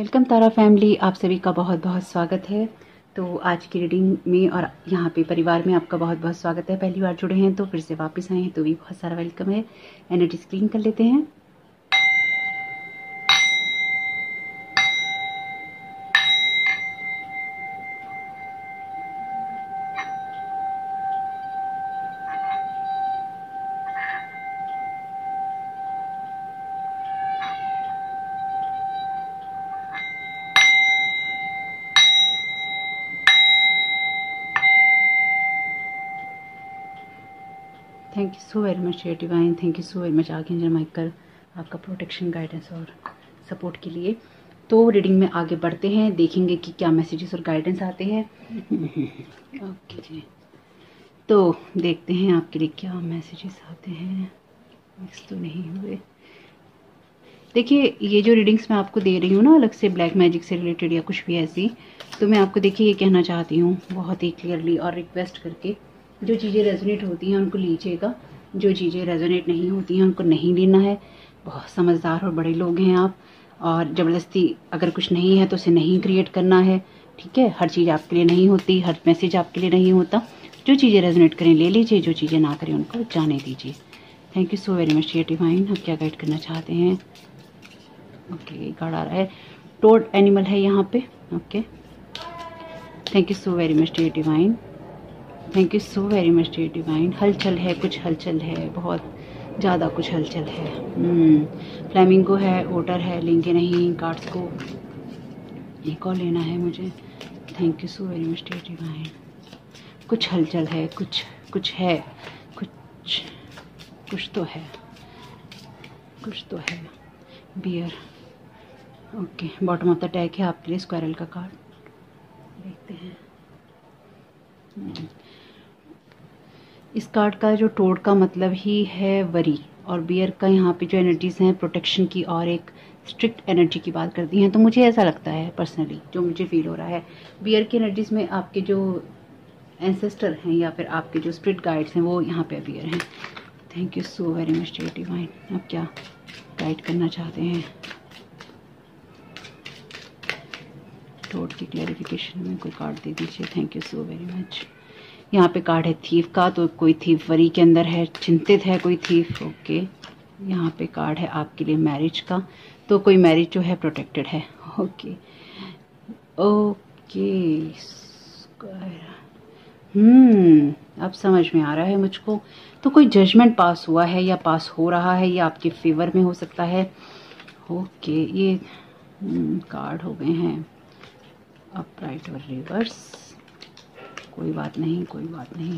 Welcome तारा family, आप सभी का बहुत बहुत स्वागत है। तो आज की रीडिंग में और यहाँ पे परिवार में आपका बहुत बहुत स्वागत है। पहली बार जुड़े हैं तो फिर से वापस आए हैं तो भी बहुत सारा वेलकम है। एनर्जी स्क्रीन कर लेते हैं। Thank you so very much dear divine, thank you so very much archangel Michael, आपका प्रोटेक्शन, गाइडेंस और सपोर्ट के लिए। तो रीडिंग में आगे बढ़ते हैं, देखेंगे कि क्या मैसेजेस और गाइडेंस आते हैं। ओके जी, तो देखते हैं आपके लिए क्या मैसेजेस आते हैं। मिक्स तो नहीं हुए। देखिए, ये जो रीडिंग्स मैं आपको दे रही हूँ ना, अलग से ब्लैक मैजिक से रिलेटेड या कुछ भी ऐसी, तो मैं आपको देखिए ये कहना चाहती हूँ बहुत ही क्लियरली और रिक्वेस्ट करके, जो चीज़ें रेजोनेट होती हैं उनको लीजिएगा, जो चीज़ें रेजोनेट नहीं होती हैं उनको नहीं लेना है। बहुत समझदार और बड़े लोग हैं आप, और ज़बरदस्ती अगर कुछ नहीं है तो उसे नहीं क्रिएट करना है। ठीक है, हर चीज़ आपके लिए नहीं होती, हर मैसेज आपके लिए नहीं होता। जो चीज़ें रेजोनेट करें ले लीजिए, जो चीज़ें ना करें उनको जाने दीजिए। Thank you so very much dear divine. आप क्या गाइड करना चाहते हैं? ओके, कार्ड आ रहा है, टोड एनिमल है यहाँ पे। Okay, thank you so very much dear divine, thank you so very much dear divine. हलचल है, कुछ हलचल है, बहुत ज़्यादा कुछ हलचल है। फ्लैमिंगो है, ओटर है, लेंगे नहीं कार्ड्स को, एक और लेना है मुझे। Thank you so very much dear divine. कुछ हलचल है, कुछ है, कुछ तो है, कुछ तो है। Bear, okay, bottom of the tag है आपके लिए स्क्वायरल का कार्ड, देखते हैं। इस कार्ड का जो टोड का मतलब ही है वरी, और बियर का यहाँ पे जो एनर्जीज हैं प्रोटेक्शन की और एक स्ट्रिक्ट एनर्जी की बात करती हैं। तो मुझे ऐसा लगता है पर्सनली, जो मुझे फील हो रहा है, बियर की एनर्जीज में आपके जो एंसेस्टर हैं या फिर आपके जो स्पिरिट गाइड्स हैं वो यहाँ पे बियर हैं। Thank you so very much dear divine. आप क्या गाइड करना चाहते हैं? टोड की क्लैरिफिकेशन में कोई कार्ड दे दीजिए। Thank you so very much. यहाँ पे कार्ड है थीफ का, तो कोई थीफ वरी के अंदर है, चिंतित है कोई थीफ। ओके, यहाँ पे कार्ड है आपके लिए मैरिज का, तो कोई मैरिज जो है प्रोटेक्टेड है। ओके ओके, अब समझ में आ रहा है मुझको। तो कोई जजमेंट पास हुआ है या पास हो रहा है, या आपके फेवर में हो सकता है। ओके, ये कार्ड हो गए हैं अपराइट और रिवर्स। कोई बात नहीं, कोई बात नहीं।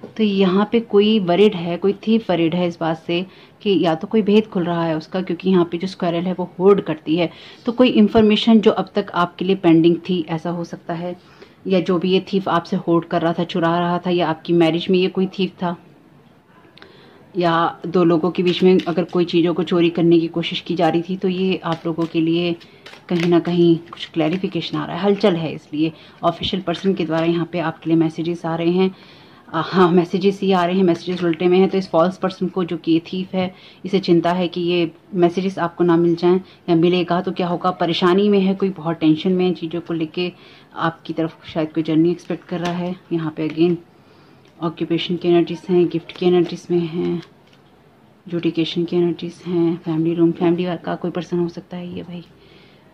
तो यहाँ पे कोई वरिड है, कोई थीफ वरिड है इस बात से कि या तो कोई भेद खुल रहा है उसका, क्योंकि यहाँ पे जो स्क्वायरल है वो होल्ड करती है। तो कोई इन्फॉर्मेशन जो अब तक आपके लिए पेंडिंग थी, ऐसा हो सकता है। या जो भी ये थीफ आपसे होल्ड कर रहा था, चुरा रहा था, या आपकी मैरिज में ये कोई थीफ था, या दो लोगों के बीच में अगर कोई चीज़ों को चोरी करने की कोशिश की जा रही थी, तो ये आप लोगों के लिए कहीं ना कहीं कुछ क्लैरिफिकेशन आ रहा है, हलचल है। इसलिए ऑफिशियल पर्सन के द्वारा यहाँ पे आपके लिए मैसेजेस आ रहे हैं। हाँ, मैसेजेस ही आ रहे हैं, मैसेजेस उल्टे में हैं। तो इस फॉल्स पर्सन को, जो कि ये थीफ है, इसे चिंता है कि ये मैसेजेस आपको ना मिल जाएं, या मिलेगा तो क्या होगा, परेशानी में है, कोई बहुत टेंशन में है चीज़ों को लेके, आपकी तरफ शायद कोई जर्नी एक्सपेक्ट कर रहा है। यहाँ पे अगेन ऑक्यूपेशन की एनर्जीज हैं, गिफ्ट की एनर्जीज में हैं, जुडिकेशन की एनर्जीज हैं, फैमिली रूम, फैमिली का कोई पर्सन हो सकता है ये भाई।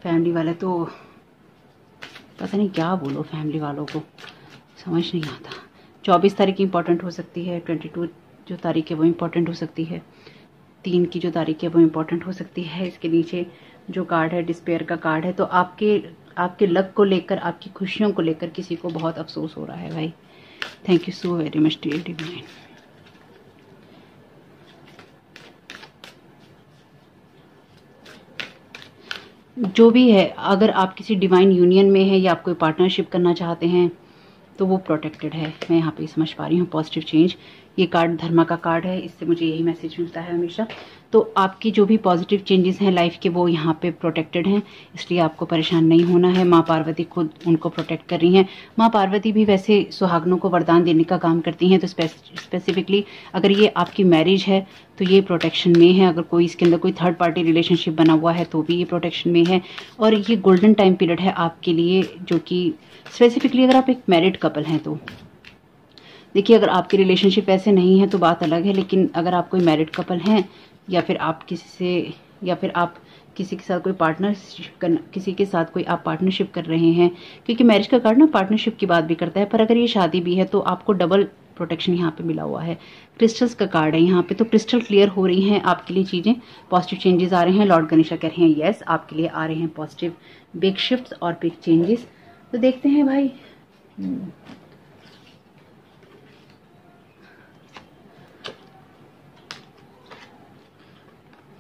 फैमिली वाला तो पता नहीं क्या बोलो, फैमिली वालों को समझ नहीं आता। 24 तारीख इंपॉर्टेंट हो सकती है, 22 जो तारीख है वो इम्पॉर्टेंट हो सकती है, 3 की जो तारीख है वो इम्पॉर्टेंट हो सकती है। इसके नीचे जो कार्ड है डिस्पेयर का कार्ड है, तो आपके लक को लेकर, आपकी खुशियों को लेकर किसी को बहुत अफसोस हो रहा है भाई। Thank you so very much dear divine. जो भी है, अगर आप किसी डिवाइन यूनियन में है या आप कोई पार्टनरशिप करना चाहते हैं, तो वो प्रोटेक्टेड है। मैं यहाँ पे समझ पा रही हूँ पॉजिटिव चेंज। ये कार्ड धर्मा का कार्ड है, इससे मुझे यही मैसेज मिलता है हमेशा। तो आपकी जो भी पॉजिटिव चेंजेस हैं लाइफ के वो यहाँ पे प्रोटेक्टेड हैं, इसलिए आपको परेशान नहीं होना है। माँ पार्वती खुद उनको प्रोटेक्ट कर रही हैं। माँ पार्वती भी वैसे सुहागनों को वरदान देने का काम करती हैं, तो स्पेसिफिकली अगर ये आपकी मैरिज है तो ये प्रोटेक्शन में है। अगर कोई इसके अंदर कोई थर्ड पार्टी रिलेशनशिप बना हुआ है तो भी ये प्रोटेक्शन में है। और ये गोल्डन टाइम पीरियड है आपके लिए, जो कि स्पेसिफिकली अगर आप एक मैरिड कपल हैं तो देखिए, अगर आपकी रिलेशनशिप ऐसे नहीं है तो बात अलग है, लेकिन अगर आप कोई मैरिड कपल हैं या फिर आप किसी के साथ कोई किसी के साथ कोई आप पार्टनरशिप कर रहे हैं, क्योंकि मैरिज का कार्ड ना पार्टनरशिप की बात भी करता है, पर अगर ये शादी भी है तो आपको डबल प्रोटेक्शन यहाँ पे मिला हुआ है। क्रिस्टल्स का कार्ड है यहाँ पे, तो क्रिस्टल क्लियर हो रही हैं आपके लिए चीज़ें, पॉजिटिव चेंजेस आ रहे हैं। लॉर्ड गणेशा कह रहे हैं यस, आपके लिए आ रहे हैं पॉजिटिव बिग शिफ्ट्स और बिग चेंजेस। तो देखते हैं भाई।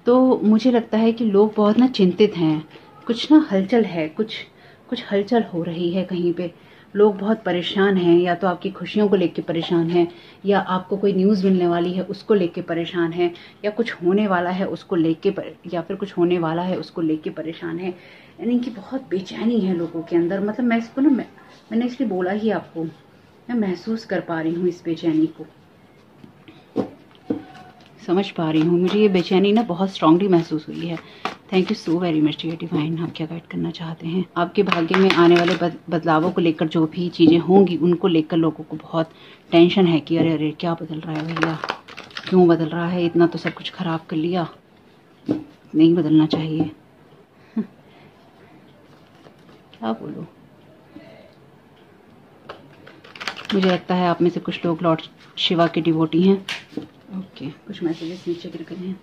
तो मुझे लगता है कि लोग बहुत ना चिंतित हैं, कुछ ना हलचल है, कुछ हलचल हो रही है कहीं पे। लोग बहुत परेशान हैं, या तो आपकी खुशियों को लेके परेशान हैं, या आपको कोई न्यूज़ मिलने वाली है उसको लेके परेशान है, या कुछ होने वाला है उसको लेके या फिर कुछ होने वाला है उसको लेके परेशान है। यानी कि बहुत बेचैनी है लोगों के अंदर। मतलब मैं इसको ना मैंने इसलिए बोला ही आपको, मैं महसूस कर पा रही हूँ इस बेचैनी को, समझ पा रही हूँ। मुझे ये बेचैनी ना बहुत स्ट्रांगली महसूस हुई है। Thank you so very much dear divine. आप क्या गाइड करना चाहते हैं? आपके भाग्य में आने वाले बदलावों को लेकर जो भी चीज़ें होंगी उनको लेकर लोगों को बहुत टेंशन है कि अरे अरे क्या बदल रहा है भैया, क्यों बदल रहा है, इतना तो सब कुछ खराब कर लिया, नहीं बदलना चाहिए। क्या बोलूं, मुझे लगता है आप में से कुछ लोग लॉर्ड शिवा के डिवोटी हैं। ओके, कुछ मैसेजेस नीचे गिर गए हैं।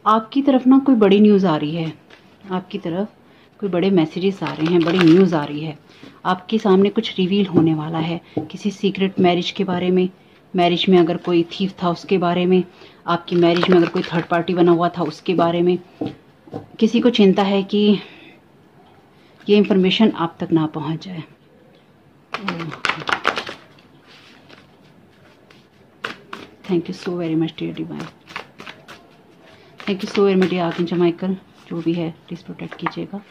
आपकी तरफ ना कोई बड़ी न्यूज़ आ रही है, आपकी तरफ कोई बड़े मैसेजेस आ रहे हैं, बड़ी न्यूज़ आ रही है। आपके सामने कुछ रिवील होने वाला है, किसी सीक्रेट मैरिज के बारे में, मैरिज में अगर कोई थीफ था उसके बारे में, आपकी मैरिज में अगर कोई थर्ड पार्टी बना हुआ था उसके बारे में। किसी को चिंता है कि ये इंफॉर्मेशन आप तक ना पहुंच जाए। Thank you so very much dear divine. Thank you so very much dear archangel Michael. जो भी है प्लीज़ प्रोटेक्ट कीजिएगा।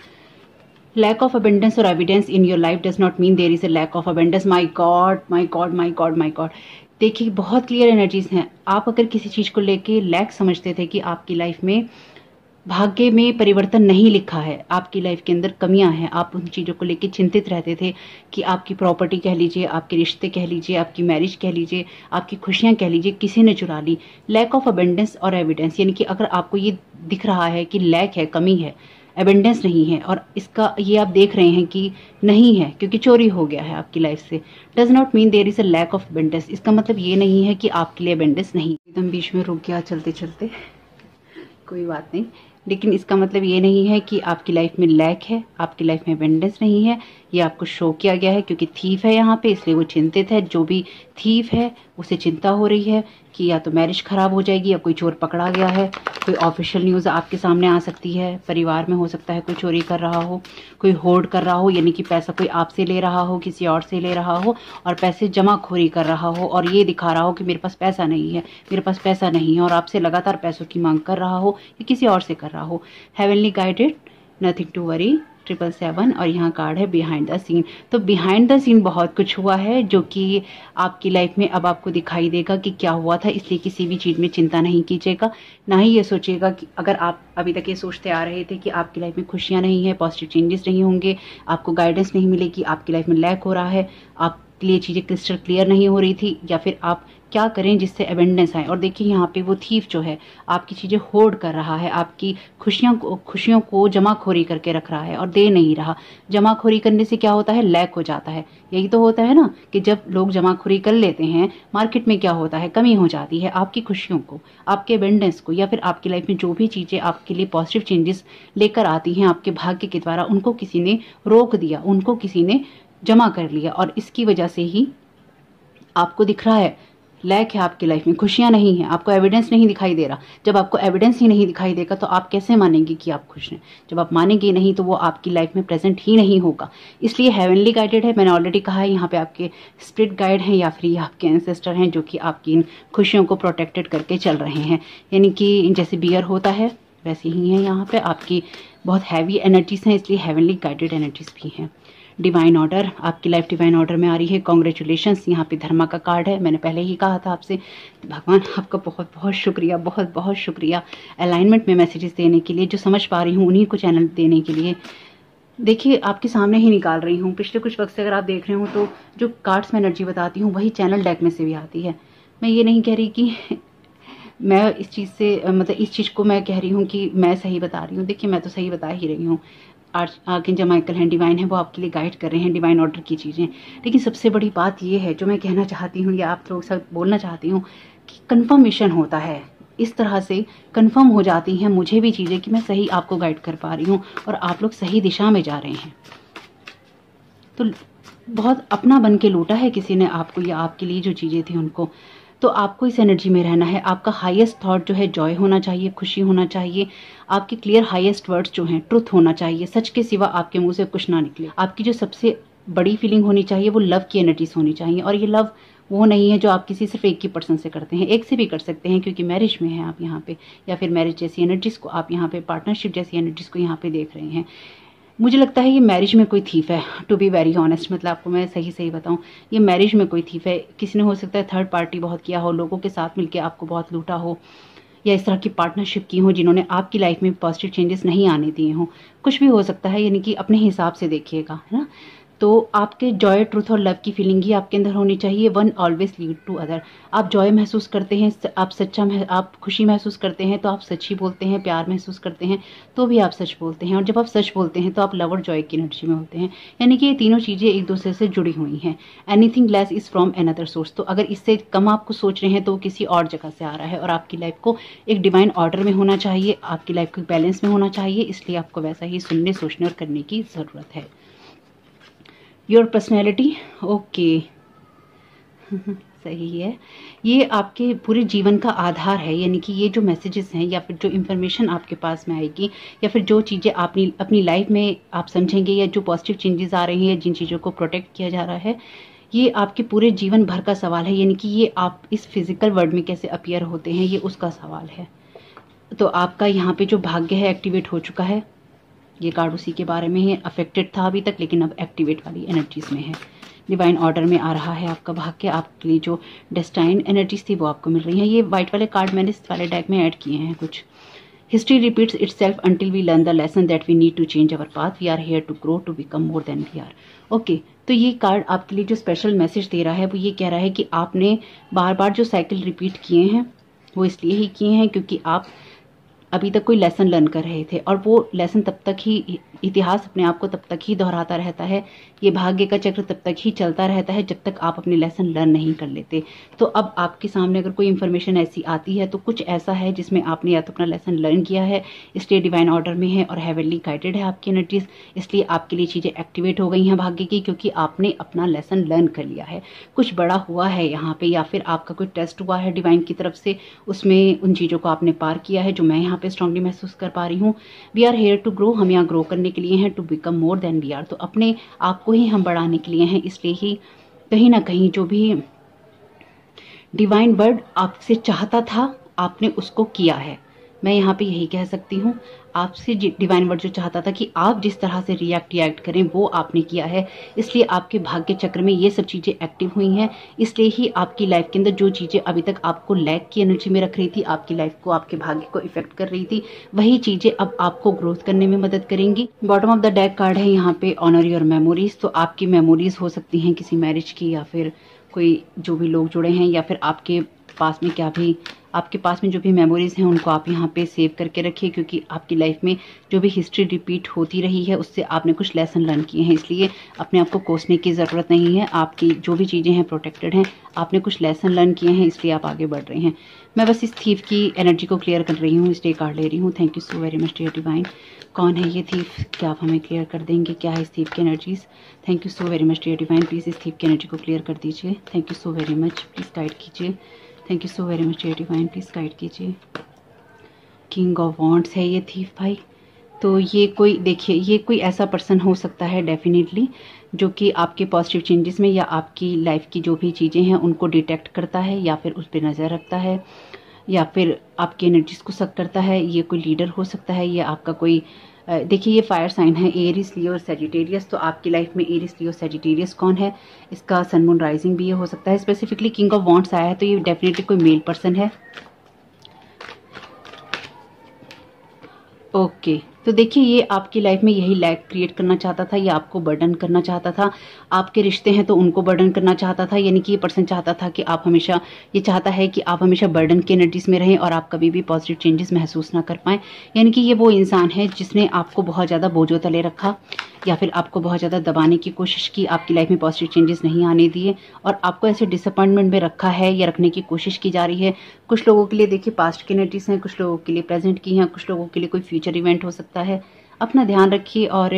लैक ऑफ अबेंडेंस और evidence in your life does not mean there is a lack of abundance. My god my god my god my god. देखिए, बहुत clear energies हैं। आप अगर किसी चीज़ को लेके लैक समझते थे कि आपकी लाइफ में भाग्य में परिवर्तन नहीं लिखा है, आपकी लाइफ के अंदर कमियां हैं, आप उन चीज़ों को लेके चिंतित रहते थे कि आपकी प्रॉपर्टी कह लीजिए, आपके रिश्ते कह लीजिए, आपकी मैरिज कह लीजिए, आपकी खुशियां कह लीजिए, किसी ने चुरा ली। लैक ऑफ अबेंडेंस और एविडेंस, यानी कि अगर आपको ये दिख रहा है कि लैक है, कमी है, एबेंडेंस नहीं है, और इसका ये आप देख रहे हैं कि नहीं है क्योंकि चोरी हो गया है आपकी लाइफ से, does not mean there is a lack of abundance. इसका मतलब ये नहीं है कि आपके लिए अबेंडेंस नहीं। एकदम बीच में रुक गया चलते चलते, कोई बात नहीं, लेकिन इसका मतलब ये नहीं है कि आपकी लाइफ में लैक है, आपकी लाइफ में अबेंडेंस नहीं है। ये आपको शो किया गया है क्योंकि थीफ है यहाँ पे, इसलिए वो चिंतित है। जो भी थीफ है उसे चिंता हो रही है कि या तो मैरिज खराब हो जाएगी, या कोई चोर पकड़ा गया है, कोई ऑफिशियल न्यूज़ आपके सामने आ सकती है। परिवार में हो सकता है कोई चोरी कर रहा हो, कोई होर्ड कर रहा हो, यानी कि पैसा कोई आपसे ले रहा हो, किसी और से ले रहा हो, और पैसे जमाखोरी कर रहा हो, और ये दिखा रहा हो कि मेरे पास पैसा नहीं है, मेरे पास पैसा नहीं है, और आपसे लगातार पैसों की मांग कर रहा हो, या किसी और से कर रहा हो। Heavenly guided, nothing to worry, 777, और यहाँ कार्ड है बिहाइंड द सीन। तो बिहाइंड द सीन बहुत कुछ हुआ है जो कि आपकी लाइफ में अब आपको दिखाई देगा कि क्या हुआ था, इसलिए किसी भी चीज़ में चिंता नहीं कीजिएगा। ना ही ये सोचिएगा कि अगर आप अभी तक ये सोचते आ रहे थे कि आपकी लाइफ में खुशियाँ नहीं है, पॉजिटिव चेंजेस नहीं होंगे, आपको गाइडेंस नहीं मिलेगी, आपकी लाइफ में लैक हो रहा है, आपके लिए चीज़ें क्रिस्टल क्लियर नहीं हो रही थी, या फिर आप क्या करें जिससे एबेंडेंस आए। और देखिए यहाँ पे वो थीफ जो है आपकी चीज़ें होर्ड कर रहा है, आपकी खुशियों को जमाखोरी करके रख रहा है और दे नहीं रहा। जमाखोरी करने से क्या होता है, लैक हो जाता है। यही तो होता है ना कि जब लोग जमाखोरी कर लेते हैं मार्केट में, क्या होता है, कमी हो जाती है आपकी खुशियों को, आपके एबेंडेंस को, या फिर आपकी लाइफ में जो भी चीज़ें आपके लिए पॉजिटिव चेंजेस लेकर आती हैं आपके भाग्य के द्वारा, उनको किसी ने रोक दिया, उनको किसी ने जमा कर लिया, और इसकी वजह से ही आपको दिख रहा है लैक है आपकी लाइफ में, खुशियां नहीं है, आपको एविडेंस नहीं दिखाई दे रहा। जब आपको एविडेंस ही नहीं दिखाई देगा तो आप कैसे मानेंगे कि आप खुश हैं? जब आप मानेंगे नहीं तो वो आपकी लाइफ में प्रेजेंट ही नहीं होगा। इसलिए हेवनली गाइडेड है, मैंने ऑलरेडी कहा है, यहाँ पे आपके स्पिरिट गाइड हैं या फिर आपके एंसेस्टर हैं जो कि आपकी इन खुशियों को प्रोटेक्टेड करके चल रहे हैं। यानी कि जैसे बियर होता है वैसे ही है, यहाँ पे आपकी बहुत हैवी एनर्जीज हैं, इसलिए हेवनली गाइडेड एनर्जीज भी हैं। डिवाइन ऑर्डर, आपकी लाइफ डिवाइन ऑर्डर में आ रही है। कॉन्ग्रेचुलेशंस, यहाँ पे धर्मा का कार्ड है। मैंने पहले ही कहा था आपसे, भगवान आपका बहुत बहुत शुक्रिया, बहुत बहुत शुक्रिया अलाइनमेंट में मैसेजेस देने के लिए। जो समझ पा रही हूँ उन्हीं को चैनल देने के लिए। देखिए आपके सामने ही निकाल रही हूँ। पिछले कुछ वक्त से अगर आप देख रहे हो तो जो कार्ड्स में एनर्जी बताती हूँ वही चैनल डेक में से भी आती है। मैं ये नहीं कह रही कि मैं इस चीज़ से मतलब इस चीज़ को मैं कह रही हूँ कि मैं सही बता रही हूँ। देखिए मैं तो सही बता ही रही हूँ। आर्कएंजल माइकल हैं, डिवाइन है, वो आपके लिए गाइड कर रहे हैं डिवाइन ऑर्डर की चीज़ें। लेकिन सबसे बड़ी बात ये है जो मैं कहना चाहती हूँ या आप लोग सब बोलना चाहती हूँ कि कन्फर्मेशन होता है। इस तरह से कंफर्म हो जाती हैं मुझे भी चीज़ें कि मैं सही आपको गाइड कर पा रही हूँ और आप लोग सही दिशा में जा रहे हैं। तो बहुत अपना बन के लूटा है किसी ने आपको या आपके लिए जो चीज़ें थी उनको। तो आपको इस एनर्जी में रहना है। आपका हाईएस्ट थॉट जो है जॉय होना चाहिए, खुशी होना चाहिए। आपके क्लियर हाईएस्ट वर्ड्स जो हैं ट्रुथ होना चाहिए। सच के सिवा आपके मुंह से कुछ ना निकले। आपकी जो सबसे बड़ी फीलिंग होनी चाहिए वो लव की एनर्जीज होनी चाहिए। और ये लव वो नहीं है जो आप किसी सिर्फ एक ही पर्सन से करते हैं, एक से भी कर सकते हैं क्योंकि मैरिज में है आप यहाँ पे, या फिर मैरिज जैसी एनर्जीज को आप यहाँ पे, पार्टनरशिप जैसी एनर्जीज को यहाँ पे देख रहे हैं। मुझे लगता है ये मैरिज में कोई थीफ है, टू बी वेरी ऑनेस्ट। मतलब आपको मैं सही बताऊं, ये मैरिज में कोई थीफ है। किसी ने हो सकता है थर्ड पार्टी बहुत किया हो, लोगों के साथ मिलकर आपको बहुत लूटा हो, या इस तरह की पार्टनरशिप की हो जिन्होंने आपकी लाइफ में पॉजिटिव चेंजेस नहीं आने दिए हों। कुछ भी हो सकता है, यानी कि अपने हिसाब से देखिएगा, है ना। तो आपके जॉय, ट्रुथ और लव की फीलिंग ही आपके अंदर होनी चाहिए। One always lead to other. आप जॉय महसूस करते हैं, आप खुशी महसूस करते हैं तो आप सच ही बोलते हैं। प्यार महसूस करते हैं तो भी आप सच बोलते हैं। और जब आप सच बोलते हैं तो आप लव और जॉय की एनर्जी में होते हैं। यानी कि ये तीनों चीज़ें एक दूसरे से जुड़ी हुई हैं। Anything less is from another source. तो अगर इससे कम आपको सोच रहे हैं तो वो किसी और जगह से आ रहा है। और आपकी लाइफ को एक डिवाइन ऑर्डर में होना चाहिए, आपकी लाइफ को बैलेंस में होना चाहिए। इसलिए आपको वैसा ही सुनने, सोचने और करने की ज़रूरत है। योर पर्सनैलिटी, ओके सही है। ये आपके पूरे जीवन का आधार है। यानी कि ये जो मैसेजेस हैं या फिर जो इन्फॉर्मेशन आपके पास में आएगी या फिर जो चीज़ें अपनी लाइफ में आप समझेंगे या जो पॉजिटिव चेंजेस आ रही हैं, जिन चीज़ों को प्रोटेक्ट किया जा रहा है, ये आपके पूरे जीवन भर का सवाल है। यानी कि ये आप इस फिजिकल वर्ल्ड में कैसे अपीयर होते हैं, ये उसका सवाल है। तो आपका यहाँ पे जो भाग्य है एक्टिवेट हो चुका है। ये कार्ड उसी के बारे में है। अफेक्टेड था अभी तक लेकिन अब एक्टिवेट वाली एनर्जीज में है। डिवाइन ऑर्डर में आ रहा है आपका भाग्य। आपके लिए जो डेस्टाइन एनर्जीज थी वो आपको मिल रही हैं। ये वाइट वाले कार्ड मैंने इस वाले डेक में ऐड किए हैं कुछ। History repeats itself until we learn the lesson that we need to change our path. We are here to grow to become more than we are. Okay, तो ये कार्ड आपके लिए जो स्पेशल मैसेज दे रहा है वो ये कह रहा है कि आपने बार बार जो साइकिल रिपीट किए हैं वो इसलिए ही किए हैं क्योंकि आप अभी तक कोई लेसन लर्न कर रहे थे। और वो लेसन तब तक ही, इतिहास अपने आप को तब तक ही दोहराता रहता है। ये भाग्य का चक्र तब तक ही चलता रहता है जब तक आप अपने लेसन लर्न नहीं कर लेते। तो अब आपके सामने अगर कोई इन्फॉर्मेशन ऐसी आती है तो कुछ ऐसा है जिसमें आपने या तो अपना लेसन लर्न किया है, इसलिए डिवाइन ऑर्डर में है और हेवनली गाइडेड है आपकी एनर्जीज। इसलिए आपके लिए चीज़ें एक्टिवेट हो गई हैं भाग्य की, क्योंकि आपने अपना लेसन लर्न कर लिया है। कुछ बड़ा हुआ है यहाँ पे, या फिर आपका कोई टेस्ट हुआ है डिवाइन की तरफ से, उसमें उन चीज़ों को आपने पार किया है जो मैं यहाँ पे स्ट्रांगली महसूस कर पा रही हूँ। We are here to grow, हम यहाँ ग्रो करने के लिए हैं, to become more than we are. तो अपने आप को ही हम बढ़ाने के लिए हैं। इसलिए ही कहीं ना कहीं जो भी डिवाइन वर्ड आपसे चाहता था आपने उसको किया है। मैं यहाँ पे यही कह सकती हूँ, आपसे डिवाइन वर्ड जो चाहता था कि आप जिस तरह से रिएक्ट करें वो आपने किया है। इसलिए आपके भाग्य चक्र में ये सब चीज़ें एक्टिव हुई हैं। इसलिए ही आपकी लाइफ के अंदर जो चीज़ें अभी तक आपको लैक की एनर्जी में रख रही थी, आपकी लाइफ को, आपके भाग्य को इफेक्ट कर रही थी, वही चीज़ें अब आपको ग्रोथ करने में मदद करेंगी। Bottom of the deck card है यहाँ पे ऑनर योर मेमोरीज। तो आपकी मेमोरीज हो सकती हैं किसी मैरिज की, या फिर कोई जो भी लोग जुड़े हैं, या फिर आपके पास में क्या भी आपके पास में जो भी मेमोरीज़ हैं उनको आप यहाँ पे सेव करके रखिए, क्योंकि आपकी लाइफ में जो भी हिस्ट्री रिपीट होती रही है उससे आपने कुछ लेसन लर्न किए हैं, इसलिए अपने आप को कोसने की ज़रूरत नहीं है। आपकी जो भी चीज़ें हैं प्रोटेक्टेड हैं, आपने कुछ लेसन लर्न किए हैं, इसलिए आप आगे बढ़ रहे हैं। मैं बस इस थीफ की एनर्जी को क्लियर कर रही हूँ, इसलिए कार्ड ले रही हूँ। Thank you so very much dear divine. कौन है ये थीफ? क्या आप हमें क्लियर कर देंगे? क्या है इस थीफ की energies? Thank you so very much dear divine. Please इस थीफ की एनर्जी को क्लियर कर दीजिए। Thank you so very much. Please guide कीजिए। Thank you so very much dear divine. Please guide कीजिए। किंग ऑफ वॉन्ड्स है ये thief भाई। तो ये कोई, देखिए, ये कोई ऐसा पर्सन हो सकता है डेफिनेटली जो कि आपके पॉजिटिव चेंजेस में या आपकी लाइफ की जो भी चीज़ें हैं उनको डिटेक्ट करता है, या फिर उस पर नज़र रखता है, या फिर आपकी एनर्जीज को सक करता है। ये कोई लीडर हो सकता है, ये आपका कोई, देखिए ये फायर साइन है, एरिस, लियो और सेजिटेरियस। तो आपकी लाइफ में एरिस, लियो, सेजिटेरियस कौन है? इसका सन मून राइजिंग भी ये हो सकता है। स्पेसिफिकली किंग ऑफ वॉन्ड्स आया है तो ये डेफिनेटली कोई मेल पर्सन है। ओके, तो देखिए ये आपकी लाइफ में यही लैक क्रिएट करना चाहता था, ये आपको बर्डन करना चाहता था। आपके रिश्ते हैं तो उनको बर्डन करना चाहता था, यानी कि ये पर्सन चाहता था कि आप हमेशा, ये चाहता है कि आप हमेशा बर्डन की एनर्जीज में रहें और आप कभी भी पॉजिटिव चेंजेस महसूस ना कर पाएं। यानी कि ये वो इंसान है जिसने आपको बहुत ज़्यादा बोझों तले रखा, या फिर आपको बहुत ज़्यादा दबाने की कोशिश की, आपकी लाइफ में पॉजिटिव चेंजेस नहीं आने दिए और आपको ऐसे डिसअपॉइंटमेंट में रखा है या रखने की कोशिश की जा रही है। कुछ लोगों के लिए देखिए पास्ट की एनर्जीज हैं, कुछ लोगों के लिए प्रेजेंट की हैं, कुछ लोगों के लिए कोई फ्यूचर इवेंट हो सकता है। अपना ध्यान रखिए और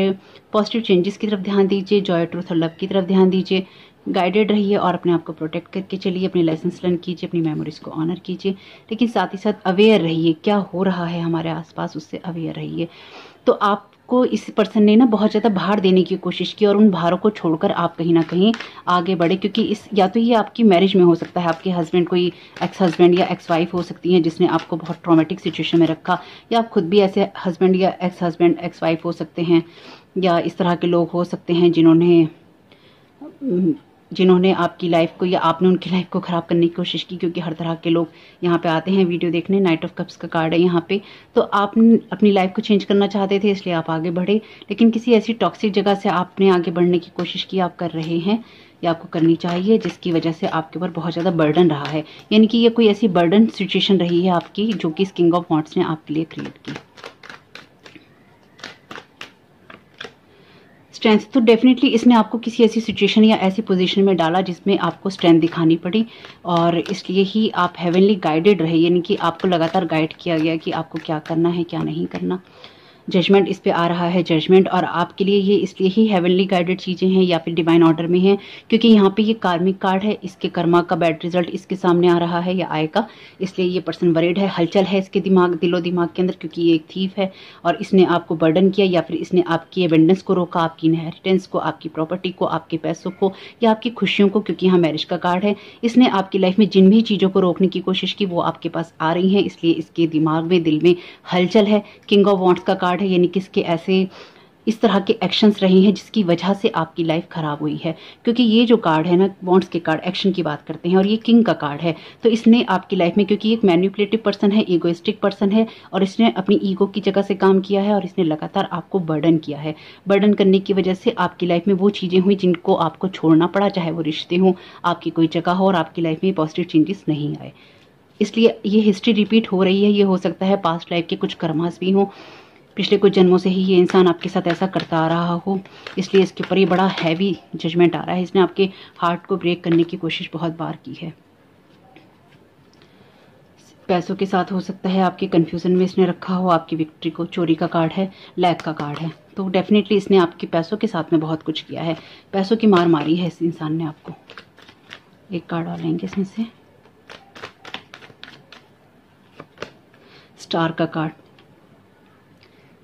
पॉजिटिव चेंजेस की तरफ ध्यान दीजिए, जॉय, ट्रूथ और लव की तरफ ध्यान दीजिए। गाइडेड रहिए और अपने आप को प्रोटेक्ट करके चलिए, अपने लेसन्स लर्न कीजिए, अपनी मेमोरीज को ऑनर कीजिए, लेकिन साथ ही साथ अवेयर रहिए, क्या हो रहा है हमारे आसपास उससे अवेयर रहिए। तो आपको इस पर्सन ने ना बहुत ज़्यादा भार देने की कोशिश की और उन भारों को छोड़कर आप कहीं ना कहीं आगे बढ़े, क्योंकि इस, या तो ये आपकी मैरिज में हो सकता है, आपके हस्बैंड, कोई एक्स हस्बैंड या एक्स वाइफ हो सकती हैं जिसने आपको बहुत ट्रॉमेटिक सिचुएशन में रखा, या आप खुद भी ऐसे हस्बैंड या एक्स हस्बैंड, एक्स वाइफ हो सकते हैं, या इस तरह के लोग हो सकते हैं जिन्होंने आपकी लाइफ को या आपने उनकी लाइफ को ख़राब करने की कोशिश की, क्योंकि हर तरह के लोग यहाँ पे आते हैं वीडियो देखने। नाइट ऑफ कप्स का कार्ड है यहाँ पे। तो आप अपनी लाइफ को चेंज करना चाहते थे, इसलिए आप आगे बढ़े, लेकिन किसी ऐसी टॉक्सिक जगह से आपने आगे बढ़ने की कोशिश की, आप कर रहे हैं या आपको करनी चाहिए, जिसकी वजह से आपके ऊपर बहुत ज़्यादा बर्डन रहा है। यानी कि ये कोई ऐसी बर्डन सिचुएशन रही है आपकी जो कि इस किंग ऑफ वॉन्ड्स ने आपके लिए क्रिएट की। स्ट्रेंथ, तो डेफिनेटली इसने आपको किसी ऐसी सिचुएशन या ऐसी पोजीशन में डाला जिसमें आपको स्ट्रेंथ दिखानी पड़ी, और इसलिए ही आप हेवनली गाइडेड रहे, यानी कि आपको लगातार गाइड किया गया कि आपको क्या करना है, क्या नहीं करना। जजमेंट इस पे आ रहा है, जजमेंट, और आपके लिए ये इसलिए ही हेवनली गाइडेड चीज़ें हैं या फिर डिवाइन ऑर्डर में हैं, क्योंकि यहाँ पे ये कार्मिक कार्ड है, इसके कर्मा का बैड रिजल्ट इसके सामने आ रहा है या आएगा, इसलिए ये पर्सन वरीड है, हलचल है इसके दिलो दिमाग के अंदर, क्योंकि ये एक थीफ है और इसने आपको बर्डन किया, या फिर इसने आपकी एबेंडेंस को रोका, आपकी इनहेरिटेंस को, आपकी प्रॉपर्टी को, आपके पैसों को या आपकी खुशियों को, क्योंकि यहाँ मैरिज का कार्ड है। इसने आपकी लाइफ में जिन भी चीज़ों को रोकने की कोशिश की वो आपके पास आ रही हैं, इसलिए इसके दिमाग में, दिल में हलचल है। किंग ऑफ वॉन्ड्स का कार्ड है, यानी कि इसके ऐसे इस तरह के एक्शंस रहे हैं जिसकी वजह से आपकी लाइफ खराब हुई है, क्योंकि ये जो कार्ड है ना, वॉन्ड्स के कार्ड एक्शन की बात करते हैं और ये किंग का कार्ड है। तो इसने आपकी लाइफ में, क्योंकि एक मैनिपुलेटिव पर्सन है, ईगोइस्टिक पर्सन है, और इसने अपनी ईगो की जगह से काम किया है और इसने लगातार आपको बर्डन किया है। बर्डन करने की वजह से आपकी लाइफ में वो चीज़ें हुई जिनको आपको छोड़ना पड़ा, चाहे वो रिश्ते हों, आपकी कोई जगह हो, और आपकी लाइफ में पॉजिटिव चेंजेस नहीं आए। इसलिए ये हिस्ट्री रिपीट हो रही है। ये हो सकता है पास्ट लाइफ के कुछ कर्मास भी हों, पिछले कुछ जन्मों से ही ये इंसान आपके साथ ऐसा करता आ रहा हो, इसलिए इसके ऊपर ये बड़ा हैवी जजमेंट आ रहा है। इसने आपके हार्ट को ब्रेक करने की कोशिश बहुत बार की है। पैसों के साथ हो सकता है आपके कंफ्यूजन में इसने रखा हो आपकी विक्ट्री को। चोरी का कार्ड है, लैक का कार्ड है, तो डेफिनेटली इसने आपके पैसों के साथ में बहुत कुछ किया है। पैसों की मार मारी है इस इंसान ने आपको। एक कार्ड और लेंगे इसमें से, स्टार का कार्ड।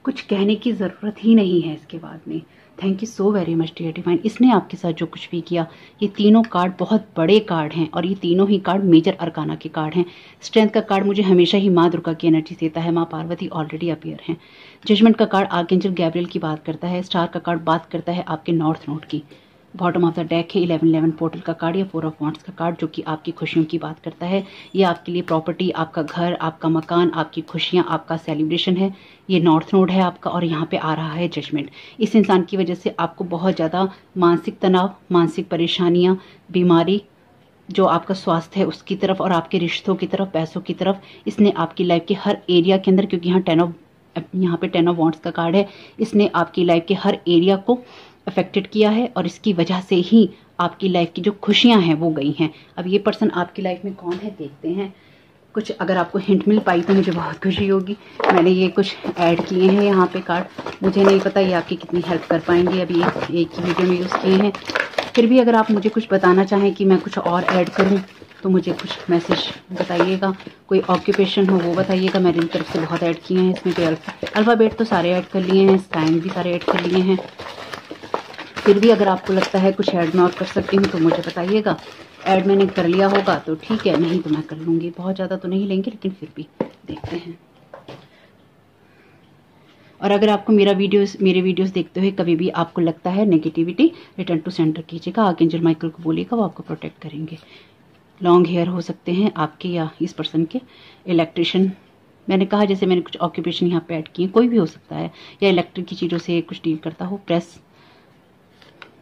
कुछ कहने की ज़रूरत ही नहीं है इसके बाद में। Thank you so very much dear divine. इसने आपके साथ जो कुछ भी किया, ये तीनों कार्ड बहुत बड़े कार्ड हैं और ये तीनों ही कार्ड मेजर अरकाना के कार्ड हैं। स्ट्रेंथ का कार्ड मुझे हमेशा ही माँ दुर्गा की एनर्जी देता है, माँ पार्वती ऑलरेडी अपीयर हैं। जजमेंट का कार्ड आर्कएंजल गैब्रियल की बात करता है। स्टार का कार्ड बात करता है आपके नॉर्थ नोड की। बॉटम ऑफ द डेक है 1111 पोर्टल का कार्ड या 4 ऑफ वॉन्ड्स का कार्ड, जो कि आपकी खुशियों की बात करता है। ये आपके लिए प्रॉपर्टी, आपका घर, आपका मकान, आपकी खुशियाँ, आपका सेलिब्रेशन है। ये नॉर्थ नोड है आपका और यहाँ पे आ रहा है जजमेंट। इस इंसान की वजह से आपको बहुत ज़्यादा मानसिक तनाव, मानसिक परेशानियाँ, बीमारी, जो आपका स्वास्थ्य है उसकी तरफ और आपके रिश्तों की तरफ, पैसों की तरफ, इसने आपकी लाइफ के हर एरिया के अंदर, क्योंकि यहाँ पे 10 ऑफ वॉन्ड्स का कार्ड है, इसने आपकी लाइफ के हर एरिया को अफेक्टेड किया है और इसकी वजह से ही आपकी लाइफ की जो खुशियां हैं वो गई हैं। अब ये पर्सन आपकी लाइफ में कौन है देखते हैं। कुछ अगर आपको हिंट मिल पाई तो मुझे बहुत खुशी होगी। मैंने ये कुछ ऐड किए हैं यहाँ पे कार्ड, मुझे नहीं पता ये आपकी कितनी हेल्प कर पाएंगे, अभी एक ही वीडियो में यूज़ किए हैं। फिर भी अगर आप मुझे कुछ बताना चाहें कि मैं कुछ और ऐड करूं तो मुझे कुछ मैसेज बताइएगा। कोई ऑक्यूपेशन हो वो बताइएगा। मैंने तरफ से बहुत ऐड किए हैं इसमें, कोई अल्फ़ाबेट तो सारे ऐड कर लिए हैं, साइन भी सारे ऐड कर लिए हैं। फिर भी अगर आपको लगता है कुछ ऐड मैं और कर सकती हूँ तो मुझे बताइएगा। ऐड मैंने कर लिया होगा तो ठीक है, नहीं तो मैं कर लूँगी। बहुत ज़्यादा तो नहीं लेंगे लेकिन फिर भी देखते हैं। और अगर आपको मेरे वीडियोस देखते हुए कभी भी आपको लगता है नेगेटिविटी, रिटर्न टू सेंटर कीजिएगा। आर्कएंजल माइकल को बोलिएगा, वो आपको प्रोटेक्ट करेंगे। लॉन्ग हेयर हो सकते हैं आपके या इस पर्सन के। इलेक्ट्रिशियन, मैंने कहा जैसे मैंने कुछ ऑक्यूपेशन यहाँ पे ऐड किए, कोई भी हो सकता है, या इलेक्ट्रिक की चीज़ों से कुछ डील करता हो। प्रेस,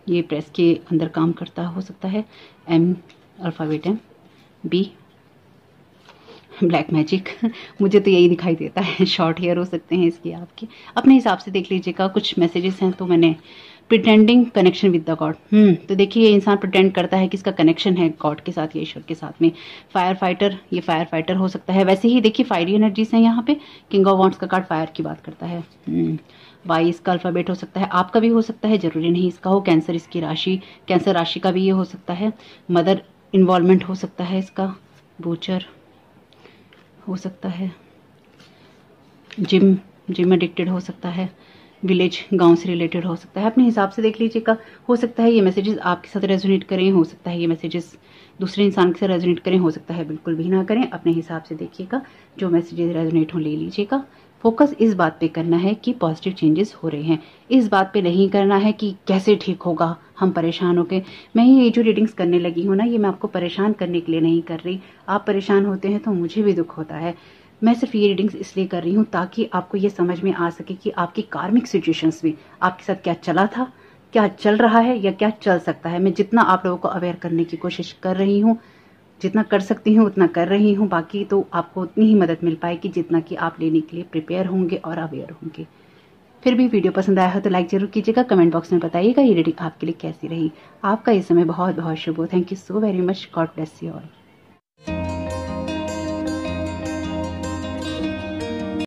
ये प्रेस के अंदर काम करता हो सकता है। M, alphabet M. B, black magic मुझे तो यही दिखाई देता है। शॉर्ट हेयर हो सकते हैं इसके आपके, अपने हिसाब से देख लीजिएगा। कुछ मैसेजेस हैं तो मैंने pretending connection with the God, तो देखिए ये इंसान प्रिटेंड करता है कि इसका कनेक्शन है गॉड के साथ या ईश्वर के साथ में। फायर फाइटर, ये फायर फाइटर हो सकता है। वैसे ही देखिए फायरी एनर्जीज हैं यहाँ पे। किंग ऑफ वॉन्ड्स का कार्ड फायर की बात करता है। वाई इसका अल्फ़ाबेट हो सकता है, आपका भी हो सकता है, जरूरी नहीं इसका हो। कैंसर इसकी राशि, कैंसर राशि का भी ये हो सकता है। मदर इन्वॉल्वमेंट हो सकता है इसका। बूचर हो सकता है। जिम एडिक्टेड हो सकता है। विलेज, गांव से रिलेटेड हो सकता है। अपने हिसाब से देख लीजिएगा। हो सकता है ये मैसेजेस आपके साथ रेजोनेट करें, हो सकता है ये मैसेजेस दूसरे इंसान के साथ रेजोनेट करें, हो सकता है बिल्कुल भी ना करें। अपने हिसाब से देखिएगा, जो मैसेजेस रेजोनेट हो ले लीजिएगा। फोकस इस बात पे करना है कि पॉजिटिव चेंजेस हो रहे हैं, इस बात पे नहीं करना है कि कैसे ठीक होगा, हम परेशान होके। मैं ये जो रीडिंग्स करने लगी हूँ ना, ये मैं आपको परेशान करने के लिए नहीं कर रही। आप परेशान होते हैं तो मुझे भी दुख होता है। मैं सिर्फ ये रीडिंग्स इसलिए कर रही हूँ ताकि आपको ये समझ में आ सके कि आपकी कार्मिक सिचुएशंस में आपके साथ क्या चला था, क्या चल रहा है या क्या चल सकता है। मैं जितना आप लोगों को अवेयर करने की कोशिश कर रही हूँ, जितना कर सकती हूँ उतना कर रही हूँ। बाकी तो आपको उतनी ही मदद मिल पाएगी जितना कि आप लेने के लिए प्रिपेयर होंगे और अवेयर होंगे। फिर भी वीडियो पसंद आया हो तो लाइक जरूर कीजिएगा। कमेंट बॉक्स में बताइएगा ये रीडिंग आपके लिए कैसी रही। आपका ये समय बहुत बहुत शुभ हो। Thank you so very much. God bless you all.